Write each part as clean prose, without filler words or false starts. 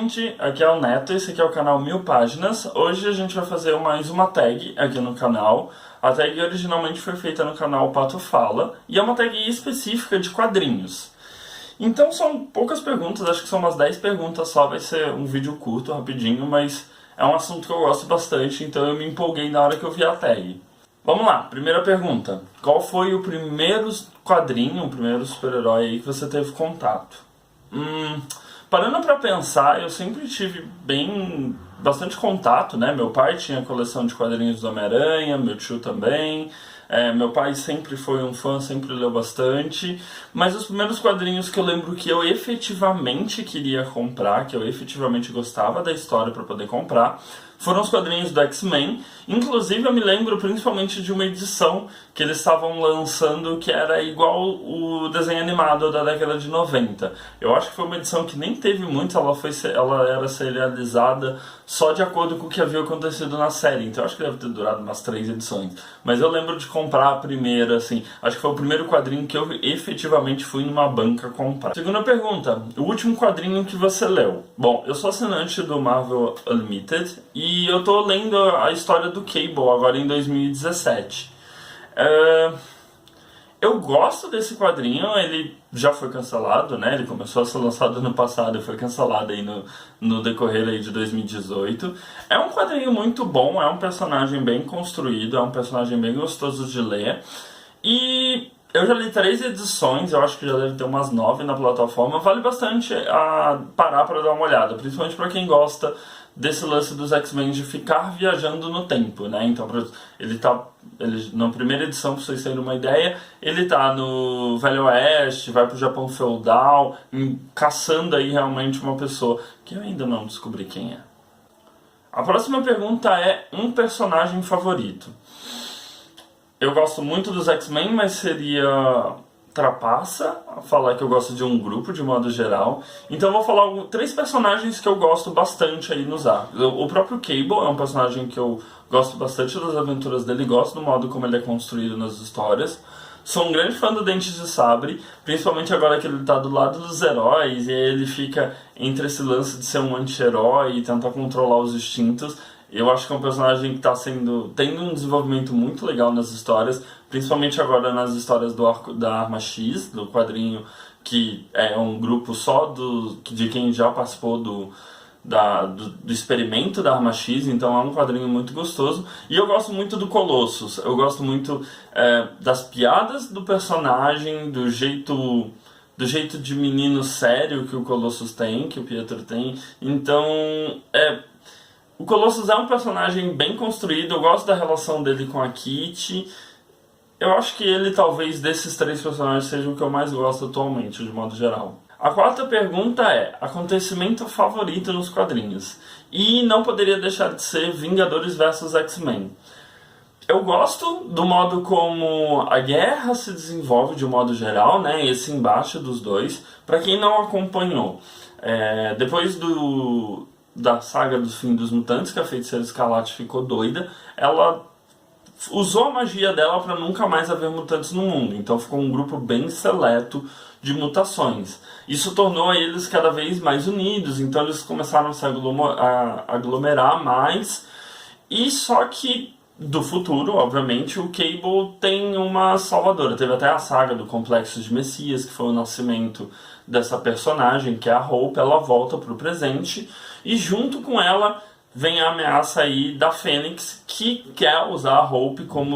gente, aqui é o Neto, esse aqui é o canal 1000 Páginas. Hoje a gente vai fazer mais uma tag aqui no canal. A tag originalmente foi feita no canal Pato Fala e é uma tag específica de quadrinhos. Então são poucas perguntas, acho que são umas 10 perguntas só, vai ser um vídeo curto, rapidinho, mas é um assunto que eu gosto bastante, então eu me empolguei na hora que eu vi a tag. Vamos lá, primeira pergunta. Qual foi o primeiro quadrinho, o primeiro super-herói aí que você teve contato? Parando pra pensar, eu sempre tive bastante contato, né? Meu pai tinha coleção de quadrinhos do Homem-Aranha, meu tio também. Meu pai sempre foi um fã, sempre leu bastante. Mas os primeiros quadrinhos que eu lembro que eu efetivamente queria comprar, que eu efetivamente gostava da história para poder comprar, foram os quadrinhos do X-Men. Inclusive eu me lembro principalmente de uma edição que eles estavam lançando que era igual o desenho animado da década de 90. Eu acho que foi uma edição que nem teve muito, ela era serializada só de acordo com o que havia acontecido na série. Então eu acho que deve ter durado umas 3 edições. Mas eu lembro de comprar a primeira, assim, acho que foi o primeiro quadrinho que eu efetivamente fui numa banca comprar. Segunda pergunta, o último quadrinho que você leu? Bom, eu sou assinante do Marvel Unlimited e eu tô lendo a história do Cable agora em 2017. Eu gosto desse quadrinho, ele já foi cancelado, né? Ele começou a ser lançado no passado e foi cancelado aí no decorrer aí de 2018. É um quadrinho muito bom, é um personagem bem construído, é um personagem bem gostoso de ler. E eu já li 3 edições, eu acho que já deve ter umas 9 na plataforma. Vale bastante parar para dar uma olhada, principalmente para quem gosta desse lance dos X-Men de ficar viajando no tempo, né? Então, na primeira edição, pra vocês terem uma ideia, ele tá no Velho Oeste, vai pro Japão feudal, caçando aí realmente uma pessoa que eu ainda não descobri quem é. A próxima pergunta é um personagem favorito. Eu gosto muito dos X-Men, mas seria trapaça falar que eu gosto de um grupo de modo geral. Então eu vou falar 3 personagens que eu gosto bastante aí nos arcos. O próprio Cable é um personagem que eu gosto bastante das aventuras dele, gosto do modo como ele é construído nas histórias. Sou um grande fã do Dente de Sabre, principalmente agora que ele tá do lado dos heróis e ele fica entre esse lance de ser um anti-herói e tentar controlar os instintos. Eu acho que é um personagem que está tendo um desenvolvimento muito legal nas histórias, principalmente agora nas histórias do arco da Arma X, do quadrinho que é um grupo só de quem já participou do experimento da Arma X, então é um quadrinho muito gostoso. E eu gosto muito do Colossus, eu gosto muito das piadas do personagem, do jeito de menino sério que o Colossus tem, que o Pietro tem. Então, o Colossus é um personagem bem construído, eu gosto da relação dele com a Kitty. Eu acho que ele, talvez, desses 3 personagens, seja o que eu mais gosto atualmente, de modo geral. A quarta pergunta é, acontecimento favorito nos quadrinhos? E não poderia deixar de ser Vingadores vs X-Men. Eu gosto do modo como a guerra se desenvolve de um modo geral, né? Esse embate dos dois. Para quem não acompanhou, depois da saga do fim dos mutantes, que a Feiticeira Escarlate ficou doida, ela usou a magia dela para nunca mais haver mutantes no mundo. Então ficou um grupo bem seleto de mutações. Isso tornou eles cada vez mais unidos, então eles começaram a se aglomerar mais. E só que do futuro, obviamente, o Cable tem uma salvadora. Teve até a saga do Complexo de Messias, que foi o nascimento dessa personagem, que é a Hope. Ela volta para o presente e junto com ela vem a ameaça aí da Fênix, que quer usar a Hope como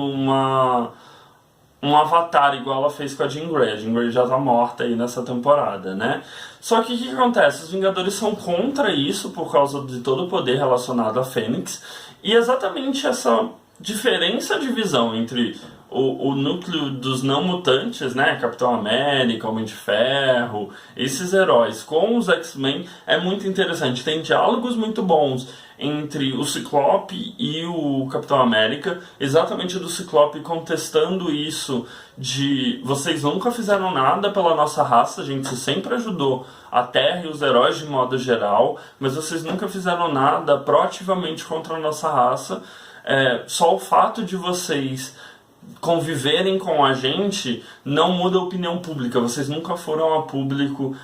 um avatar, igual ela fez com a Jean Grey. A Jean Grey já tá morta aí nessa temporada, né? Só que o que acontece? Os Vingadores são contra isso por causa de todo o poder relacionado à Fênix. E exatamente essa diferença de visão entre o núcleo dos não mutantes, né, Capitão América, Homem de Ferro, esses heróis com os X-Men é muito interessante. Tem diálogos muito bons entre o Ciclope e o Capitão América, exatamente do Ciclope contestando isso de vocês nunca fizeram nada pela nossa raça, a gente sempre ajudou a Terra e os heróis de modo geral, mas vocês nunca fizeram nada proativamente contra a nossa raça. Só o fato de vocês conviverem com a gente não muda a opinião pública. Vocês nunca foram a público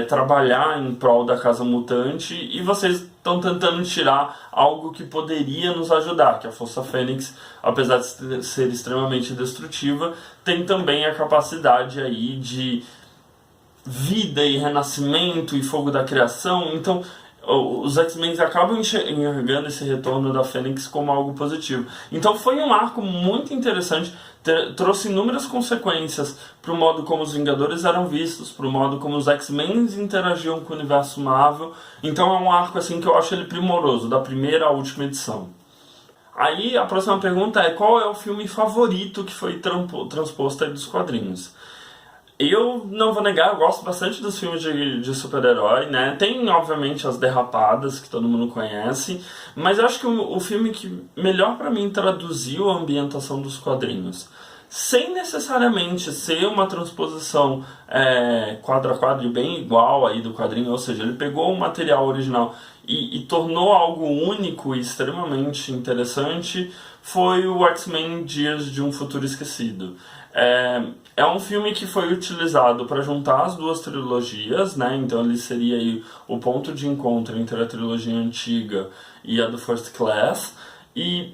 trabalhar em prol da Casa Mutante e vocês estão tentando tirar algo que poderia nos ajudar, que a Força Fênix, apesar de ser extremamente destrutiva, tem também a capacidade aí de vida e renascimento e fogo da criação. Então os X-Men acabam enxergando esse retorno da Fênix como algo positivo. Então foi um arco muito interessante, trouxe inúmeras consequências para o modo como os Vingadores eram vistos, para o modo como os X-Men interagiam com o universo Marvel. Então é um arco assim que eu acho ele primoroso, da primeira à última edição. Aí a próxima pergunta é: qual é o filme favorito que foi transposto aí dos quadrinhos? Eu não vou negar, eu gosto bastante dos filmes de super-herói, né? Tem, obviamente, as derrapadas, que todo mundo conhece, mas eu acho que o filme que melhor pra mim traduziu a ambientação dos quadrinhos, sem necessariamente ser uma transposição quadro a quadro bem igual aí do quadrinho, ou seja, ele pegou o material original e tornou algo único e extremamente interessante, foi o X-Men Dias de um Futuro Esquecido. É um filme que foi utilizado para juntar as duas trilogias, né? Então ele seria aí o ponto de encontro entre a trilogia antiga e a do First Class. E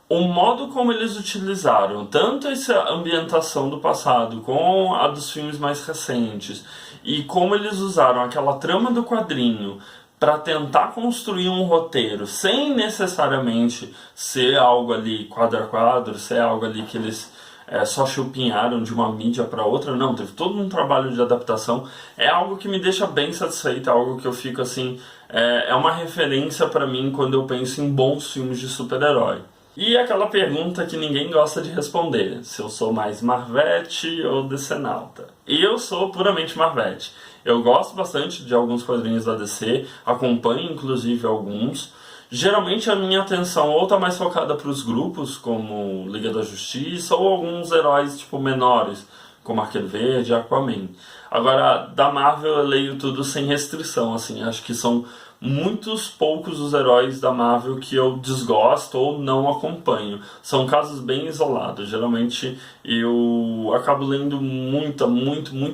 o modo como eles utilizaram tanto essa ambientação do passado com a dos filmes mais recentes, e como eles usaram aquela trama do quadrinho para tentar construir um roteiro sem necessariamente ser algo ali quadro a quadro, ser algo ali que eles só chupinharam de uma mídia para outra. Não, teve todo um trabalho de adaptação. É algo que me deixa bem satisfeito, é algo que eu fico assim, é uma referência para mim quando eu penso em bons filmes de super-herói. E aquela pergunta que ninguém gosta de responder, se eu sou mais Marvete ou Decenalta. Eu sou puramente Marvete. Eu gosto bastante de alguns quadrinhos da DC, acompanho inclusive alguns. Geralmente a minha atenção ou está mais focada para os grupos, como Liga da Justiça, ou alguns heróis tipo menores, como Arqueiro Verde e Aquaman. Agora, da Marvel eu leio tudo sem restrição, assim, acho que são muitos poucos os heróis da Marvel que eu desgosto ou não acompanho. São casos bem isolados. Geralmente eu acabo lendo muito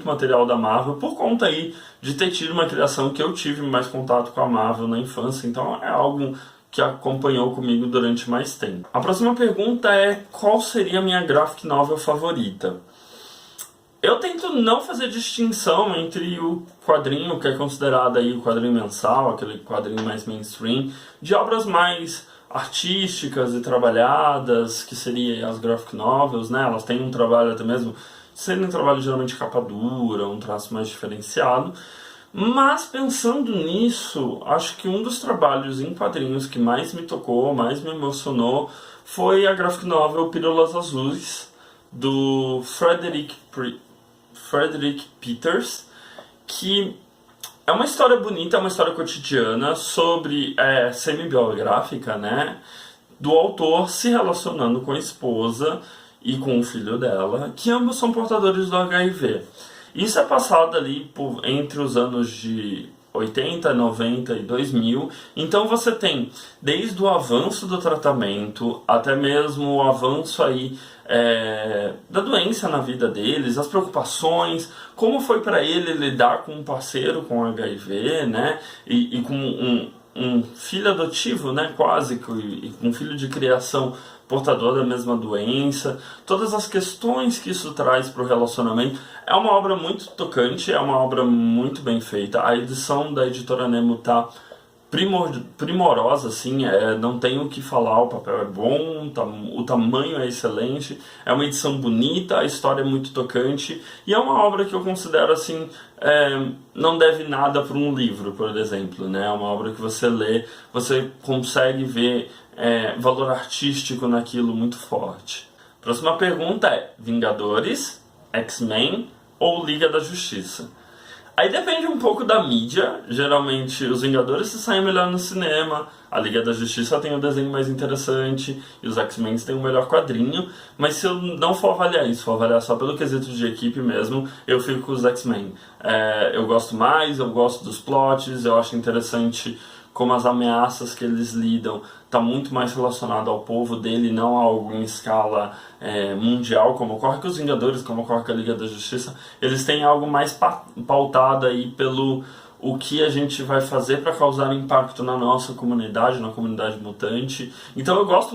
material da Marvel por conta aí de ter tido uma criação que eu tive mais contato com a Marvel na infância, então é algo que acompanhou comigo durante mais tempo. A próxima pergunta é: qual seria a minha graphic novel favorita? Eu tento não fazer distinção entre o quadrinho, que é considerado aí o quadrinho mensal, aquele quadrinho mais mainstream, de obras mais artísticas e trabalhadas, que seria as graphic novels, né? Elas têm um trabalho até mesmo, sendo um trabalho geralmente de capa dura, um traço mais diferenciado. Mas pensando nisso, acho que um dos trabalhos em quadrinhos que mais me tocou, mais me emocionou, foi a graphic novel Pílulas Azuis, do Frederick Peters, que é uma história bonita, é uma história cotidiana sobre semi-biográfica, né, do autor se relacionando com a esposa e com o filho dela, que ambos são portadores do HIV. Isso é passado ali entre os anos de 80, 90 e 2000. Então você tem desde o avanço do tratamento até mesmo o avanço aí da doença na vida deles, as preocupações, como foi para ele lidar com um parceiro com HIV, né, e com um filho adotivo, né, quase, e com um filho de criação portador da mesma doença, todas as questões que isso traz para o relacionamento. É uma obra muito tocante, é uma obra muito bem feita. A edição da editora Nemo tá primorosa, assim, não tem o que falar, o papel é bom, o tamanho é excelente, é uma edição bonita, a história é muito tocante, e é uma obra que eu considero, assim, não deve nada para um livro, por exemplo, né? É uma obra que você lê, você consegue ver valor artístico naquilo muito forte. Próxima pergunta é: Vingadores, X-Men ou Liga da Justiça? Aí depende um pouco da mídia. Geralmente os Vingadores se saem melhor no cinema, a Liga da Justiça tem um desenho mais interessante e os X-Men têm um melhor quadrinho. Mas se eu não for avaliar isso, for avaliar só pelo quesito de equipe mesmo, eu fico com os X-Men. Eu gosto mais, eu gosto dos plots, eu acho interessante como as ameaças que eles lidam está muito mais relacionado ao povo dele, não a algo em escala mundial, como ocorre com os Vingadores, como ocorre com a Liga da Justiça. Eles têm algo mais pautado aí pelo o que a gente vai fazer para causar impacto na nossa comunidade, na comunidade mutante. Então eu gosto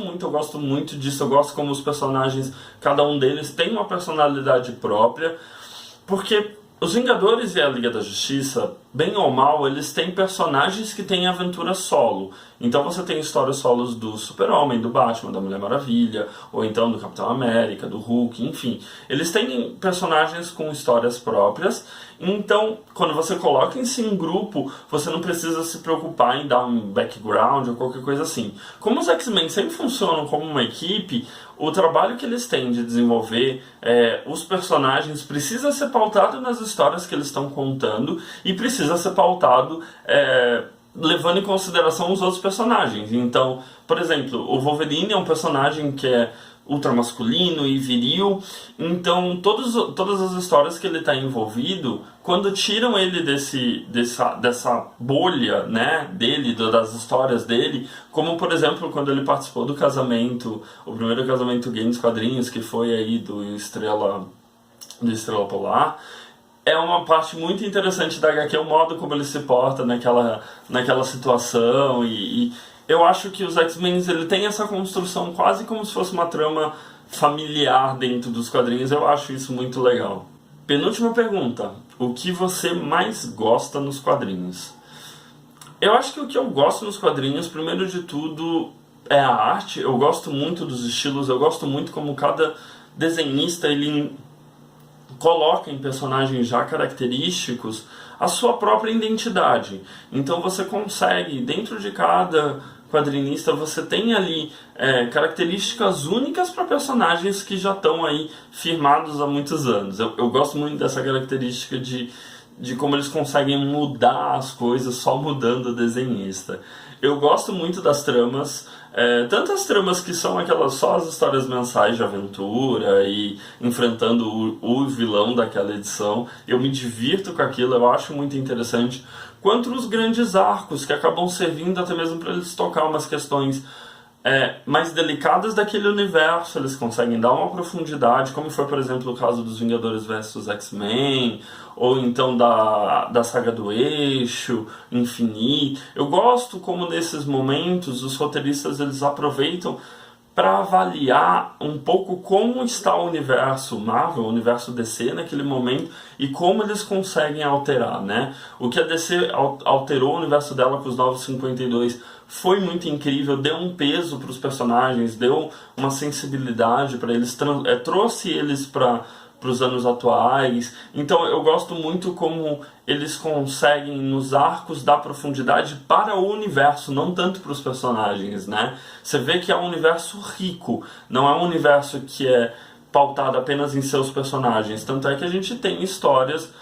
muito disso, eu gosto como os personagens, cada um deles tem uma personalidade própria, porque os Vingadores e a Liga da Justiça, bem ou mal, eles têm personagens que têm aventura solo. Então você tem histórias solos do Super-Homem, do Batman, da Mulher Maravilha, ou então do Capitão América, do Hulk, enfim. Eles têm personagens com histórias próprias, então quando você coloca em si um grupo, você não precisa se preocupar em dar um background ou qualquer coisa assim. Como os X-Men sempre funcionam como uma equipe, o trabalho que eles têm de desenvolver os personagens precisa ser pautado nas histórias que eles estão contando e precisa ser pautado levando em consideração os outros personagens. Então, por exemplo, o Wolverine é um personagem que é ultramasculino e viril, então todas as histórias que ele está envolvido, quando tiram ele dessa bolha, né, dele, das histórias dele, como por exemplo quando ele participou do casamento, o primeiro casamento gay nos quadrinhos, que foi aí do Estrela Polar, é uma parte muito interessante da HQ, o modo como ele se porta naquela situação, e eu acho que os X-Men ele tem essa construção quase como se fosse uma trama familiar dentro dos quadrinhos. Eu acho isso muito legal. Penúltima pergunta: o que você mais gosta nos quadrinhos? Eu acho que o que eu gosto nos quadrinhos, primeiro de tudo, é a arte. Eu gosto muito dos estilos, eu gosto muito como cada desenhista ele coloca em personagens já característicos a sua própria identidade. Então você consegue, dentro de cada quadrinista, você tem ali características únicas para personagens que já estão aí firmados há muitos anos. Eu gosto muito dessa característica de como eles conseguem mudar as coisas só mudando o desenhista. Eu gosto muito das tramas, tantas tramas que são aquelas só as histórias mensais de aventura e enfrentando o vilão daquela edição. Eu me divirto com aquilo, eu acho muito interessante, quanto os grandes arcos que acabam servindo até mesmo para eles tocar umas questões mais delicadas daquele universo. Eles conseguem dar uma profundidade, como foi, por exemplo, o caso dos Vingadores vs X-Men, ou então da saga do Eixo, Infinito. Eu gosto como nesses momentos os roteiristas eles aproveitam para avaliar um pouco como está o universo Marvel, o universo DC naquele momento, e como eles conseguem alterar, né? O que a DC alterou o universo dela com os Novos 52 foi muito incrível, deu um peso para os personagens, deu uma sensibilidade para eles, trouxe eles para os anos atuais. Então eu gosto muito como eles conseguem nos arcos dar profundidade para o universo, não tanto para os personagens, né? Você vê que é um universo rico, não é um universo que é pautado apenas em seus personagens. Tanto é que a gente tem histórias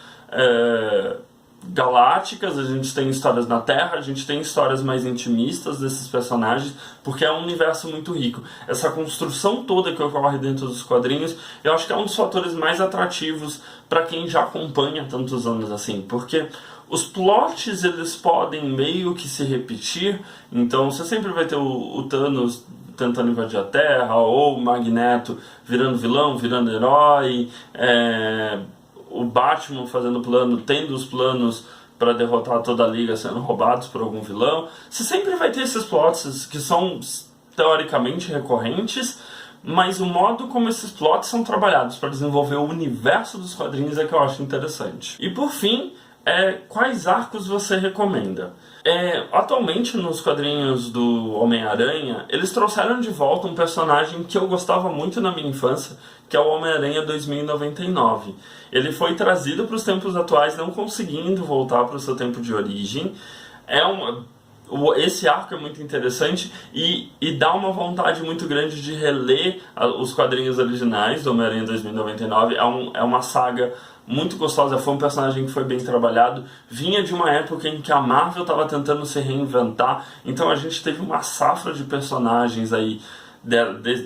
galácticas, a gente tem histórias na Terra, a gente tem histórias mais intimistas desses personagens, porque é um universo muito rico. Essa construção toda que ocorre dentro dos quadrinhos, eu acho que é um dos fatores mais atrativos para quem já acompanha tantos anos assim, porque os plots eles podem meio que se repetir, então você sempre vai ter o Thanos tentando invadir a Terra, ou o Magneto virando vilão, virando herói, o Batman fazendo plano, tendo os planos para derrotar toda a Liga sendo roubados por algum vilão. Você sempre vai ter esses plots que são teoricamente recorrentes, mas o modo como esses plots são trabalhados para desenvolver o universo dos quadrinhos é que eu acho interessante. E por fim, quais arcos você recomenda? Atualmente nos quadrinhos do Homem-Aranha, eles trouxeram de volta um personagem que eu gostava muito na minha infância, que é o Homem-Aranha 2099. Ele foi trazido para os tempos atuais, não conseguindo voltar para o seu tempo de origem. Esse arco é muito interessante e dá uma vontade muito grande de reler os quadrinhos originais do Homem-Aranha 2099. É uma saga muito gostosa, foi um personagem que foi bem trabalhado, vinha de uma época em que a Marvel estava tentando se reinventar, então a gente teve uma safra de personagens aí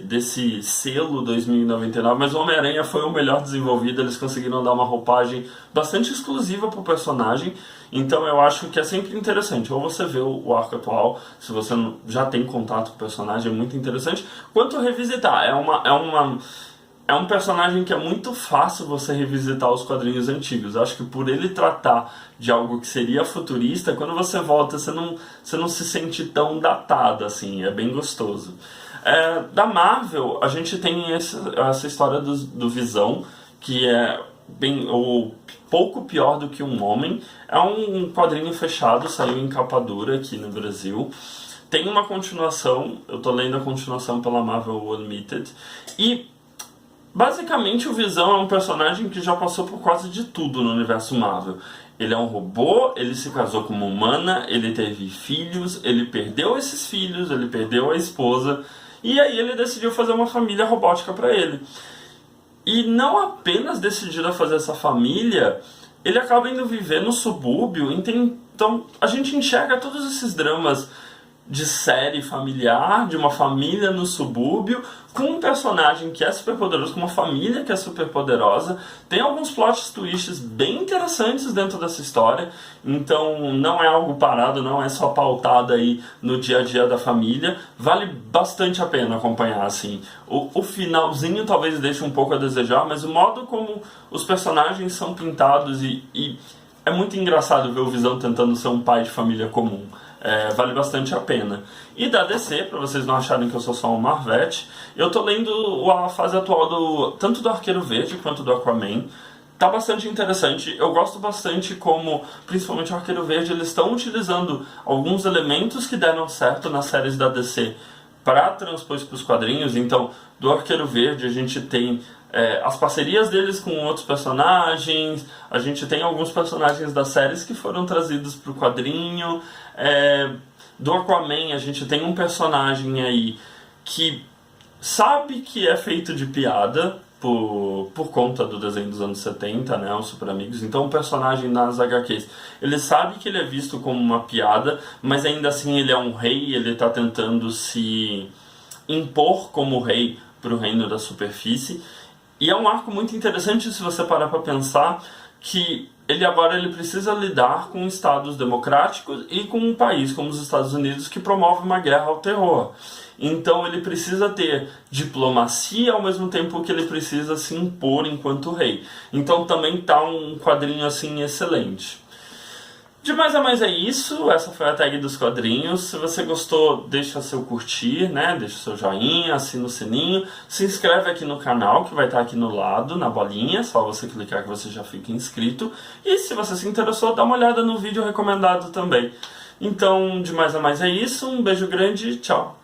desse selo 2099, mas o Homem-Aranha foi o melhor desenvolvido, eles conseguiram dar uma roupagem bastante exclusiva pro personagem, então eu acho que é sempre interessante, ou você vê o arco atual, se você já tem contato com o personagem, é muito interessante, quanto revisitar, é um personagem que é muito fácil você revisitar os quadrinhos antigos. Eu acho que por ele tratar de algo que seria futurista, quando você volta, você não se sente tão datado, assim, é bem gostoso. Da Marvel, a gente tem essa história do Visão, que é pouco pior do que um homem. É um quadrinho fechado, saiu em capa dura aqui no Brasil. Tem uma continuação, eu tô lendo a continuação pela Marvel Unlimited, e basicamente o Visão é um personagem que já passou por quase de tudo no universo Marvel. Ele é um robô, ele se casou com uma humana, ele teve filhos, ele perdeu esses filhos, ele perdeu a esposa, e aí ele decidiu fazer uma família robótica para ele. E não apenas decidido a fazer essa família, ele acaba indo viver no subúrbio, então a gente enxerga todos esses dramas de série familiar, de uma família no subúrbio, com um personagem que é super poderoso, com uma família que é super poderosa. Tem alguns plot twists bem interessantes dentro dessa história, então não é algo parado, não é só pautado aí no dia a dia da família. Vale bastante a pena acompanhar, assim. O finalzinho talvez deixe um pouco a desejar, mas o modo como os personagens são pintados e é muito engraçado ver o Visão tentando ser um pai de família comum. Vale bastante a pena. E da DC, para vocês não acharem que eu sou só um Marvete, eu tô lendo a fase atual tanto do Arqueiro Verde quanto do Aquaman. Tá bastante interessante. Eu gosto bastante como, principalmente o Arqueiro Verde, eles estão utilizando alguns elementos que deram certo nas séries da DC para transpor para os quadrinhos. Então, do Arqueiro Verde a gente tem as parcerias deles com outros personagens, a gente tem alguns personagens das séries que foram trazidos para o quadrinho. Do Aquaman a gente tem um personagem aí que sabe que é feito de piada por conta do desenho dos anos 70, né, os Super Amigos. Então o personagem nas HQs, ele sabe que ele é visto como uma piada, mas ainda assim ele é um rei, ele está tentando se impor como rei para o reino da superfície. E é um arco muito interessante se você parar para pensar que ele precisa lidar com estados democráticos e com um país como os Estados Unidos que promove uma guerra ao terror. Então ele precisa ter diplomacia ao mesmo tempo que ele precisa se impor enquanto rei. Então também tá um quadrinho assim excelente. De mais a mais é isso, essa foi a tag dos quadrinhos. Se você gostou, deixa seu curtir, né? Deixa seu joinha, assina o sininho. Se inscreve aqui no canal, que vai estar aqui no lado, na bolinha. Só você clicar que você já fica inscrito. E se você se interessou, dá uma olhada no vídeo recomendado também. Então, de mais a mais é isso. Um beijo grande e tchau.